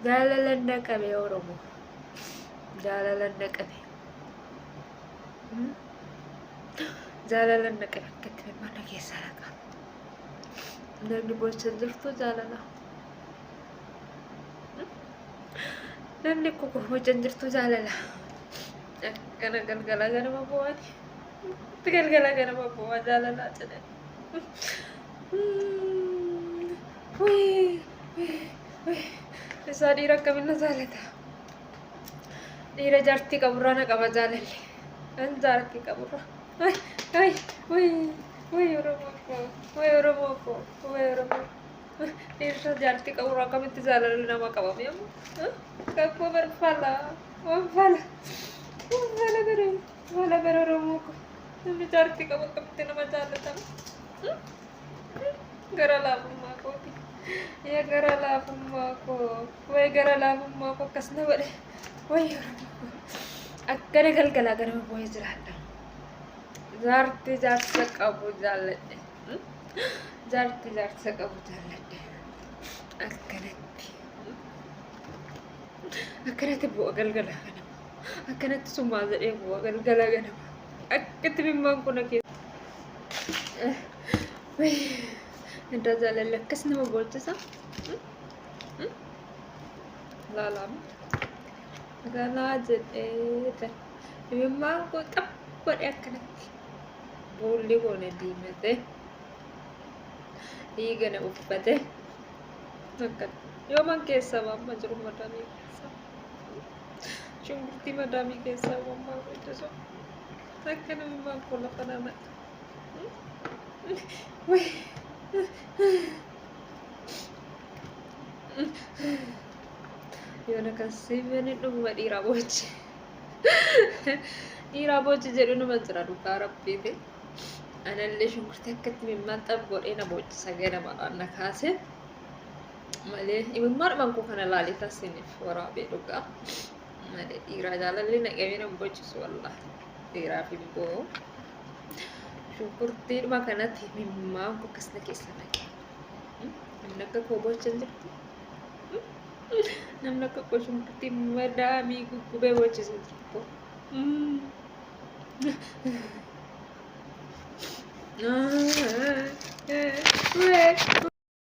Jalalan naqabe Oromoo. Jalalan naqabe. Jalalan naqabe akkatti mana keessa laqa. Namni bocha jirtu jaalala. Namni kuku bocha jirtu jaalala. Akkana galgala ganama bu'aani. Galgala ganama bu'aa jaalala jedhe. Isa dhiira akkamina jaalata. Dhiira jaartii qaburraa na qaba jaalalli. An jaartii qaburraa. Oromoo ko. Dhiirsa jaartii qaburraa akkamitti jaalalli nama qabame ammoo. Kakkoo barfaala. Wanfaala gara Oromoo ko. Namni jaartii qabu akkamitti nama jaalatama. Gara laafummaa kooti. Ya gara laafummaa koo. Way gara laafummaa koo akkas na godhe. Way Oromoo ko. Akkana galgalaa ganama boo'ee jiraadha. Jaartii jaarsa qabu jaalladhe. Jaartii jaarsa qabu jaalladhe. Akkanatti bu'a galgalaa ganama. Akkanatti summaa jedhee bu'a galgalaa ganama. Akkatti mimmaan kun keessa. Inta jaalalli akkas nama boolchisa. Laalaama. Galaa jedhee mimmaan kun xabbaadhe akkanatti. Boolli koone diimate. Dhiiga na uffate. Yooman keessa mamma jiru madaamii keessa. Shunkurtii madaamii keessa mammaa godhisu. Akkana mimmaan kun lafa namatti. Yoona kan siifani dhuguma dhiiraa boochi. Dhiiraa boochi jedhu numa jira dhugaa rabbiiti. Anallee shunkurtii akkatti mimmaan xab godhee na boochisa ganamadhaan na kaase. Malee imimmaan mankuu kana laalee taasiniif waraabee dhugaa. Malee dhiiraa jaalalli naqamee na boochisu wallaahi. Dhiiraaf immoo shunkurtii dhuma kanatti mimmaan kun akkasna keessa naqe. Namni akka koo boochan jirtu. Namni akka koo shunkurtii madaamii guggubee boochisee jirtu.